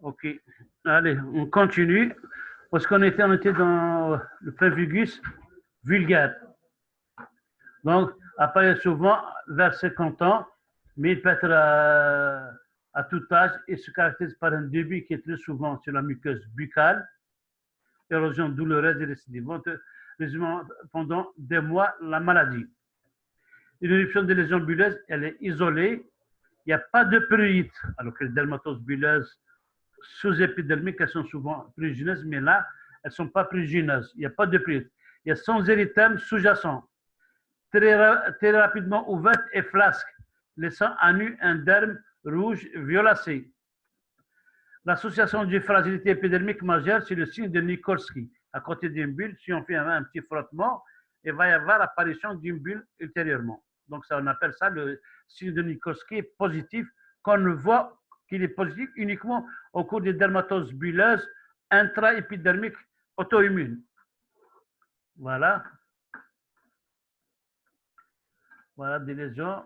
Ok. Allez, on continue. Parce on était dans le pemphigus vulgaire. Donc, apparaît souvent vers 50 ans, mais il peut être à tout âge et se caractérise par un début qui est très souvent sur la muqueuse buccale, érosion douloureuse et récidivante, résumant pendant des mois la maladie. Une éruption de lésions bulleuses, elle est isolée, il n'y a pas de prurite, alors que les dermatoses bulleuses sous-épidermiques, elles sont souvent prurigineuses, mais là, elles ne sont pas prurigineuses, il n'y a pas de prurite. Il y a sans érythème sous-jacent, très rapidement ouverte et flasque, laissant à nu un derme rouge violacé. L'association d'une fragilité épidermique majeure, c'est le signe de Nikolsky. À côté d'une bulle, si on fait un petit frottement, il va y avoir l'apparition d'une bulle ultérieurement. Donc, ça, on appelle ça le signe de Nikolsky positif, qu'on ne voit qu'il est positif uniquement au cours des dermatoses bulleuses intraépidermiques auto-immunes. Voilà. Voilà, des lésions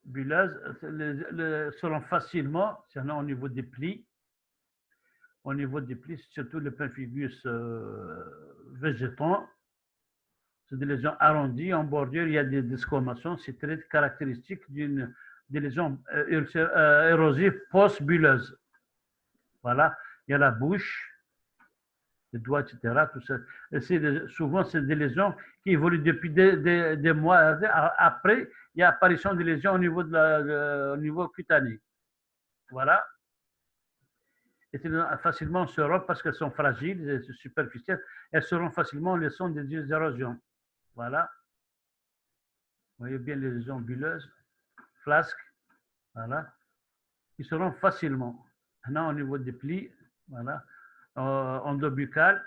bulleuses seront facilement, c'est au niveau des plis, surtout le pemphigus végétant. C'est des lésions arrondies, en bordure, il y a des desquamations. C'est très caractéristique des lésions érosives post-bulleuses. Voilà, il y a la bouche, les doigts, etc. Tout ça. Souvent, c'est des lésions qui évoluent depuis des mois. Après, il y a apparition des lésions au niveau cutané. Voilà. Et facilement se rompent parce qu'elles sont fragiles, superficielles. Elles se rompent facilement en laissant des érosions. Voilà. Vous voyez bien les lésions bulleuses, flasques. Voilà. Ils se rompent facilement. Maintenant, au niveau des plis, voilà. Endobuccal,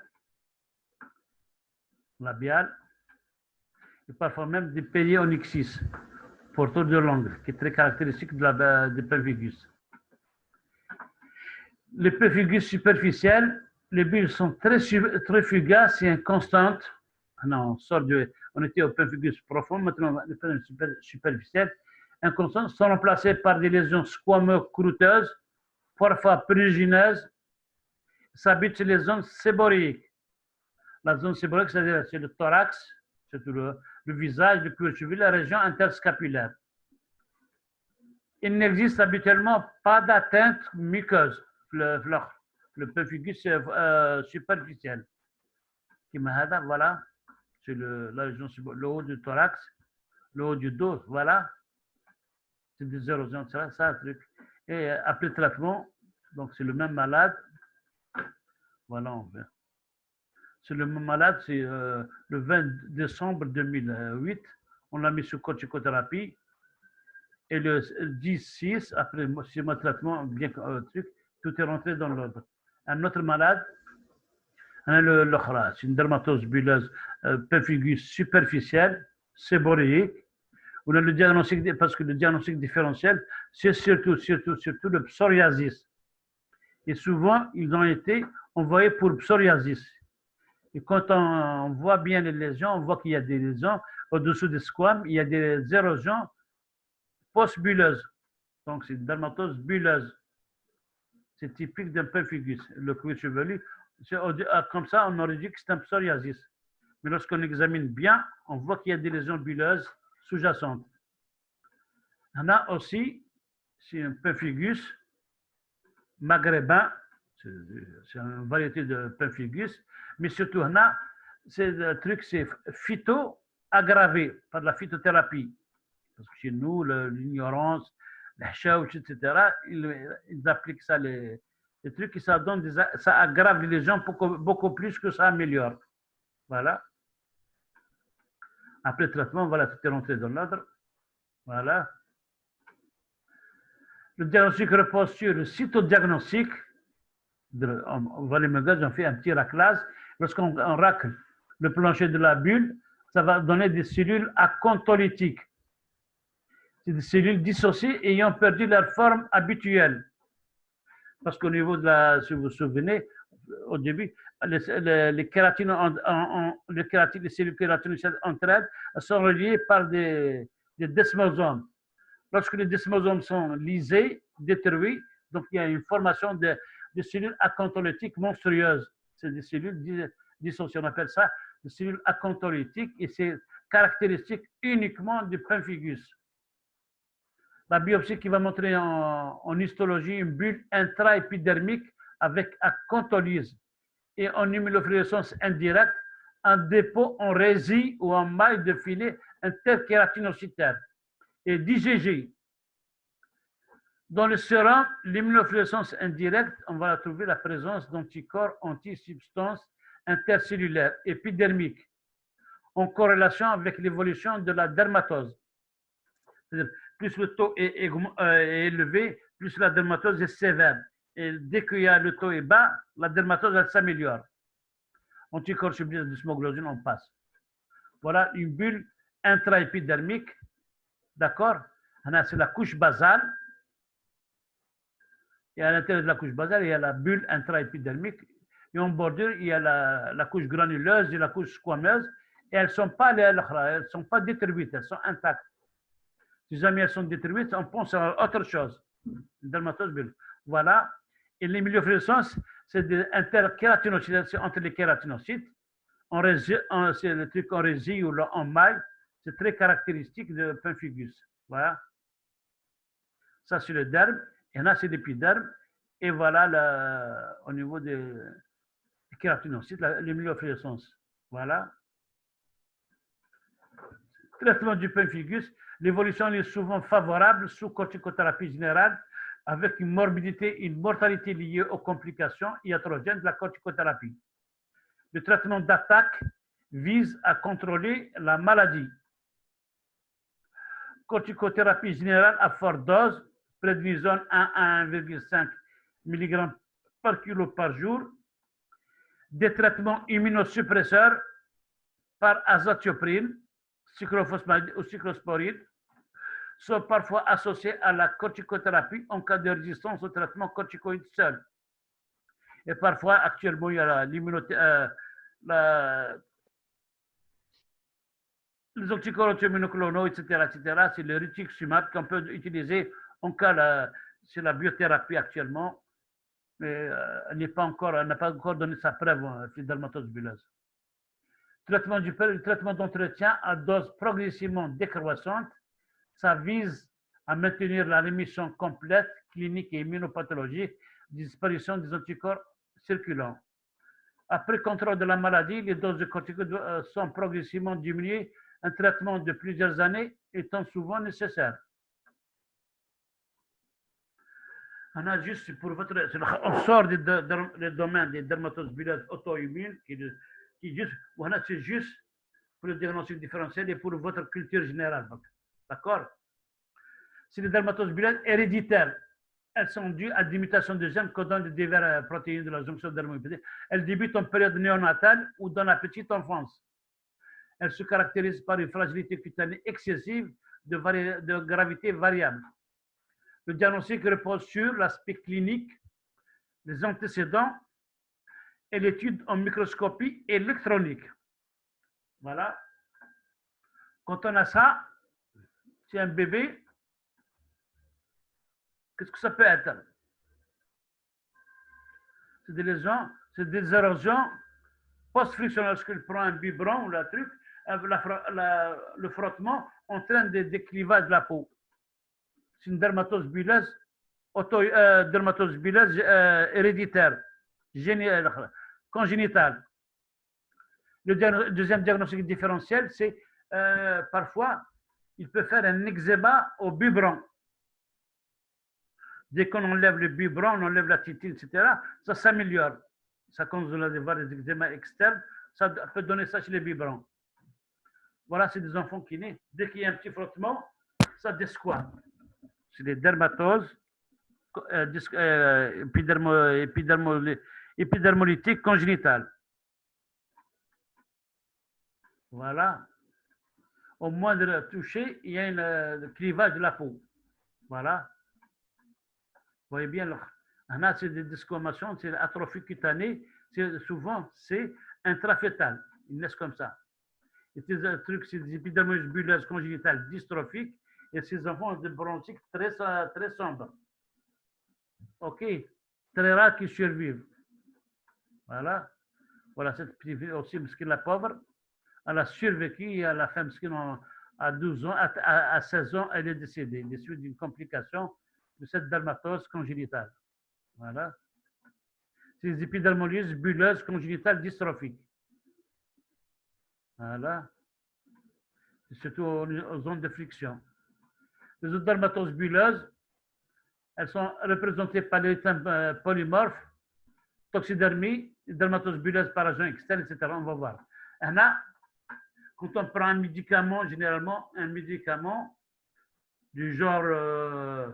labial, et parfois même des périonyxis, porteur de l'ongle, qui est très caractéristique du pemphigus. Les pemphigus superficiels, les bulles sont très fugaces et inconstantes. Non, on était au pemphigus profond, maintenant les pemphigus superficiels, inconstantes, sont remplacées par des lésions squameux-croûteuses, parfois prurigineuses, s'habitent sur les zones séboréiques. La zone séboréique, c'est le thorax, c'est le visage, le cuir chevelu, la région interscapulaire. Il n'existe habituellement pas d'atteinte muqueuse. Le pemphigus superficiel. Voilà, c'est la région, le haut du thorax, le haut du dos, voilà. C'est des érosions, ça, un truc. Et après traitement, donc c'est le même malade. Voilà, on fait. C'est le même malade, c'est le 20 décembre 2008. On l'a mis sous corticothérapie. Et le 10-6, après mon traitement, bien truc, tout est rentré dans l'ordre. Un autre malade, c'est une dermatose bulleuse, pemphigus superficielle, séboréique. On a le diagnostic, parce que le diagnostic différentiel, c'est surtout le psoriasis. Et souvent, ils ont été envoyés pour psoriasis. Et quand on voit bien les lésions, on voit qu'il y a des lésions au-dessous des squames, il y a des érosions post-bulleuses. Donc, c'est une dermatose bulleuse. C'est typique d'un pemphigus. Le cuir chevelu, comme ça, on aurait dit que c'est un psoriasis. Mais lorsqu'on examine bien, on voit qu'il y a des lésions bulleuses sous-jacentes. On a aussi, c'est un pemphigus maghrébin, c'est une variété de pemphigus, mais surtout, on a, c'est le truc, c'est phyto-aggravé par la phytothérapie. Parce que chez nous, l'ignorance, la chauche, etc., ils appliquent ça, les trucs, et ça aggrave les lésions beaucoup plus que ça améliore. Voilà. Après le traitement, voilà, tout est rentré dans l'ordre. Voilà. Le diagnostic repose sur le cytodiagnostic. On va les mégots, on fait un petit raclage. Lorsqu'on racle le plancher de la bulle, ça va donner des cellules acontolytiques. C'est des cellules dissociées ayant perdu leur forme habituelle. Parce qu'au niveau de si vous vous souvenez, au début, les kératines, les cellules kératineuses entre elles sont reliées par des desmosomes. Lorsque les desmosomes sont lysés, détruits, donc il y a une formation des cellules acantholytiques monstrueuses. C'est des cellules dissociées. On appelle ça des cellules acantholytiques et c'est caractéristique uniquement du pemphigus. La biopsie qui va montrer en histologie une bulle intraépidermique avec acantholyse et en immunofluorescence indirecte, un dépôt en résille ou en maille de filet interkératinocytaire et d'IgG. Dans le sérum, l'immunofluorescence indirecte, on va trouver la présence d'anticorps anti-substances intercellulaires épidermiques en corrélation avec l'évolution de la dermatose. Plus le taux est élevé, plus la dermatose est sévère. Et dès que le taux est bas, la dermatose elle s'améliore. Anticorps sublisés de smoglosin, on passe. Voilà une bulle intraépidermique. D'accord? C'est la couche basale. Et à l'intérieur de la couche basale, il y a la bulle intraépidermique. Et en bordure, il y a la couche granuleuse et la couche squameuse. Et elles ne sont pas détruites, elles sont intactes. Si jamais elles sont détruites, on pense à autre chose. Une dermatose bulle. Voilà. Et l'immunofluorescence, c'est des interkératinocytes, c'est entre les kératinocytes. C'est le truc en résille ou en maille. C'est très caractéristique de pemphigus. Voilà. Ça, c'est le derme. Et là, c'est l'épiderme. Et voilà au niveau des kératinocytes, l'immunofluorescence. Voilà. Traitement du pemphigus. L'évolution est souvent favorable sous corticothérapie générale avec une morbidité, une mortalité liée aux complications iatrogènes de la corticothérapie. Le traitement d'attaque vise à contrôler la maladie. Corticothérapie générale à forte dose, prédnisone 1 à 1,5 mg par kilo par jour. Des traitements immunosuppresseurs par azatioprine, cyclophosphamide ou cyclosporine sont parfois associés à la corticothérapie en cas de résistance au traitement corticoïde seul. Et parfois, actuellement, il y a les anticorps immunoclonaux, etc. C'est le rituximab qu'on peut utiliser en cas, c'est la biothérapie actuellement, mais elle n'a pas encore donné sa preuve de dermatose bulleuse. Le traitement d'entretien à dose progressivement décroissante, ça vise à maintenir la rémission complète, clinique et immunopathologique, disparition des anticorps circulants. Après contrôle de la maladie, les doses de corticoïdes sont progressivement diminuées, un traitement de plusieurs années étant souvent nécessaire. On a juste pour on sort du domaine des dermatoses bulleuses auto-immunes, c'est juste pour le diagnostic différentiel et pour votre culture générale. D'accord? C'est les dermatoses bulleuses héréditaires. Elles sont dues à des mutations de gènes codant des diverses protéines de la jonction dermohypathique. Elles débutent en période néonatale ou dans la petite enfance. Elles se caractérisent par une fragilité cutanée excessive de gravité variable. Le diagnostic repose sur l'aspect clinique, les antécédents et l'étude en microscopie électronique. Voilà. Quand on a ça, c'est un bébé, qu'est-ce que ça peut être? C'est des lésions, c'est des érosions post-frictionnelles. Lorsqu'il prend un biberon ou le truc, le frottement entraîne des déclivages de la peau. C'est une dermatose bulleuse, héréditaire, congénitale. Le deuxième diagnostic différentiel, c'est parfois, il peut faire un eczéma au biberon. Dès qu'on enlève le biberon, on enlève la titine, etc., ça s'améliore. Ça cause des eczémas externes, ça peut donner ça chez les biberons. Voilà, c'est des enfants qui naissent. Dès qu'il y a un petit frottement, ça desquame. C'est des dermatoses épidermolytiques congénitales. Voilà. Au moindre toucher, il y a un clivage de la peau. Voilà. Vous voyez bien, là, c'est des desquamations, c'est l'atrophie cutanée. Souvent, c'est intrafétal. Ils naissent comme ça. Et ces trucs, c'est des épidermoses bulleuses congénitales dystrophiques. Et ces enfants ont des bronchites très sombres. OK. très rares qui survivent. Voilà. Voilà, cette petite fille aussi, la pauvre, elle a survécu et à la fin, à 12 ans, à 16 ans, elle est décédée des suites d'une complication de cette dermatose congénitale. Voilà. C'est les épidermolyses bulleuses congénitales dystrophiques. Voilà. Et surtout aux zones de friction. Les autres dermatoses bulleuses, elles sont représentées par les polymorphes, toxidermie, dermatose bulleuse par agent externe, etc. On va voir. Là, quand on prend un médicament, généralement un médicament du genre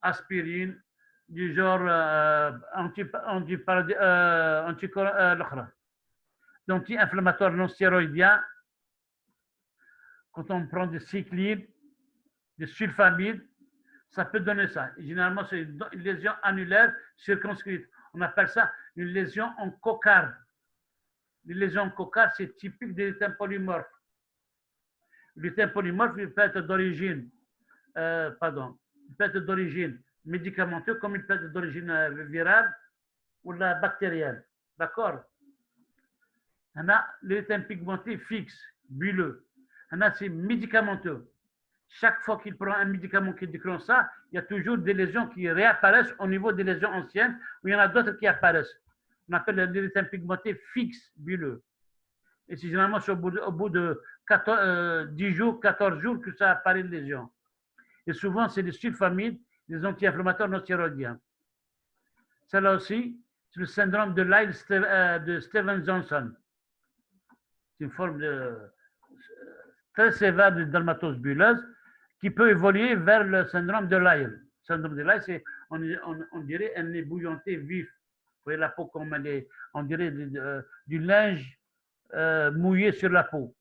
aspirine, du genre anti-inflammatoire non stéroïdien, quand on prend des cyclines, des sulfamides, ça peut donner ça. Et généralement, c'est une lésion annulaire circonscrite. On appelle ça une lésion en cocarde. Les lésions en cocarde, c'est typique des lutéins polymorphes. Le lutéin polymorphe, il peut être d'origine, il peut être d'origine médicamenteuse, comme il peut être d'origine virale ou la bactérienne. D'accord? On a le lutéin pigmenté fixe, bulleux. On a c'est médicamenteux. Chaque fois qu'il prend un médicament qui déclenche ça, il y a toujours des lésions qui réapparaissent au niveau des lésions anciennes, ou il y en a d'autres qui apparaissent. On appelle le lutéin pigmenté fixe, bulleux. Et c'est généralement au bout de 10 jours, 14 jours que ça apparaît une lésion. Et souvent, c'est les sulfamides, les anti-inflammatoires non stéroïdiens. Celle-là aussi, c'est le syndrome de Lyle de Steven-Johnson. C'est une forme très sévère de dermatose bulleuse qui peut évoluer vers le syndrome de Lyle. Le syndrome de Lyle, c'est, on dirait, un ébouillanté vif. Vous voyez la peau comme elle est, on dirait du linge mouillé sur la peau.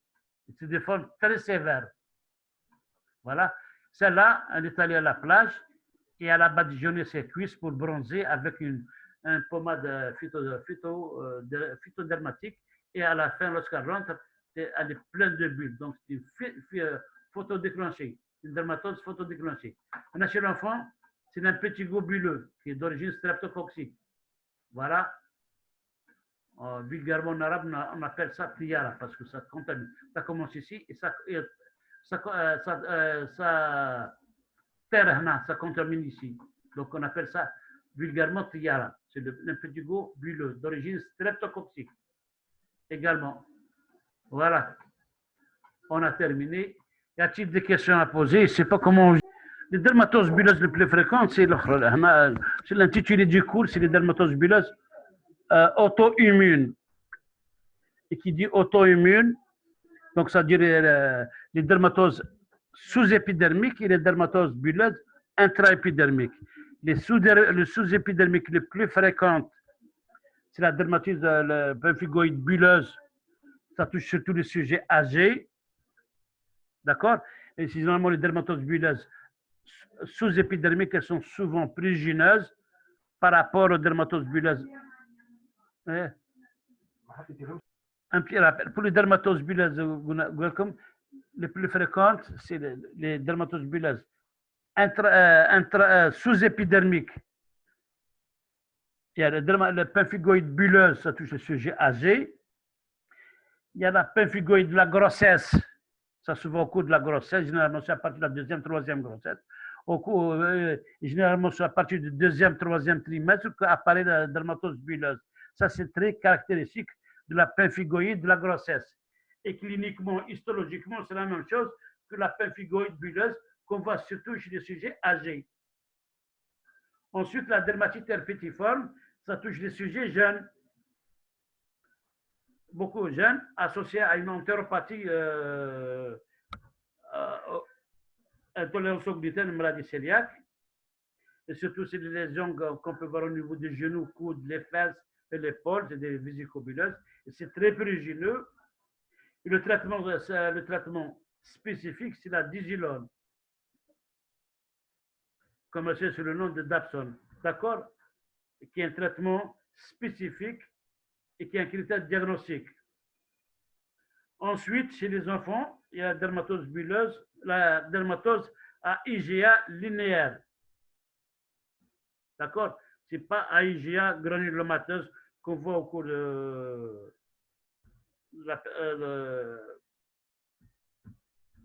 C'est des formes très sévères. Voilà. Celle-là, elle est allée à la plage et elle a badigeonné ses cuisses pour bronzer avec un pommade phytodermatique. Et à la fin, lorsqu'elle rentre, elle est pleine de bulles. Donc, c'est une photodéclenchée, une dermatose photodéclenchée. On a chez l'enfant, c'est un petit bulleux qui est d'origine streptococcique. Voilà. Vulgairement en arabe, on appelle ça tiara parce que ça contamine. Ça commence ici et ça terre, ça contamine ici. Donc on appelle ça vulgairement tiara. C'est un petit goût bulleux d'origine streptococcique. Également. Voilà. On a terminé. Y a-t-il des questions à poser? Je ne sais pas comment. Les dermatoses bulleuses les plus fréquentes, c'est l'intitulé du cours, c'est les dermatoses bulleuses auto-immunes. Et qui dit auto-immune, donc ça dirait les dermatoses sous-épidermiques et les dermatoses bulleuses intra-épidermiques. Les sous-épidermiques les plus fréquentes, c'est la dermatose pemphigoïde bulleuse. Ça touche surtout les sujets âgés. D'accord? Et généralement, les dermatoses bulleuses sous-épidermiques, elles sont souvent prugineuses par rapport aux dermatoses bulleuses. Un petit rappel. Pour les dermatoses bulleuses, les plus fréquentes, c'est les dermatoses bulleuses sous-épidermiques. Il y a le pemphigoïde bulleuse, ça touche le sujet âgé. Il y a la pemphigoïde de la grossesse, ça souvent au cours de la grossesse, généralement c'est à partir de la deuxième, troisième grossesse. Généralement c'est à partir du deuxième, troisième trimestre qu'apparaît la dermatose bulleuse. Ça c'est très caractéristique de la pemphigoïde de la grossesse. Et cliniquement, histologiquement, c'est la même chose que la pemphigoïde bulleuse qu'on voit surtout chez les sujets âgés. Ensuite, la dermatite herpétiforme, ça touche les sujets jeunes, beaucoup jeunes, associés à une entéropathie, intolérance au gluten, une maladie cœliaque. Et surtout, c'est des lésions qu'on peut voir au niveau des genoux, coudes, les fesses et l'épaule, c'est des vésicobuleuses. Et c'est très prugineux. Et le traitement spécifique, c'est la disilone, comme c'est sous le nom de Dapsone. D'accord? Qui est un traitement spécifique et qui est un critère diagnostique. Ensuite, chez les enfants, il y a la dermatose bulleuse, la dermatose à IgA linéaire. D'accord? Ce n'est pas AIGA granulomateuse qu'on voit au cours la,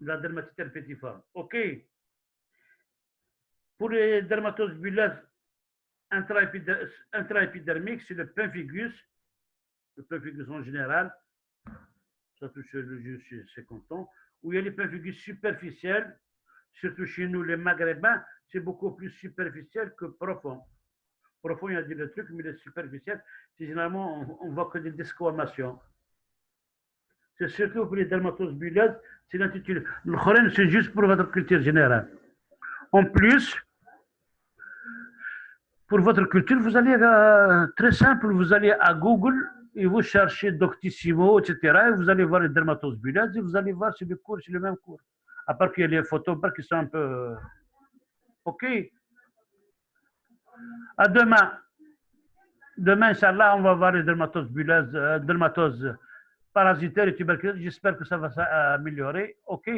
la dermatite herpétiforme. OK. Pour les dermatoses bulleuses intraépidermiques, c'est le pemphigus en général, ça touche le jus chez 50 ans, où il y a les pemphigus superficiels, surtout chez nous, les maghrébins, c'est beaucoup plus superficiel que profond. Profond, il y a des trucs, mais les superficiels, généralement, on voit que des desquamations. C'est surtout pour les dermatoses bulleuses, c'est l'intitulé. Le chorin, c'est juste pour votre culture générale. En plus, pour votre culture, vous allez, très simple, vous allez à Google et vous cherchez Doctissimo, etc. Et vous allez voir les dermatoses bulleuses et vous allez voir si le cours, c'est le même cours. À part qu'il y a les photos qui sont un peu. OK. À demain. Demain, Inch'Allah, on va voir les dermatoses bulleuses, dermatoses parasitaires et tuberculeuses. J'espère que ça va s'améliorer. OK.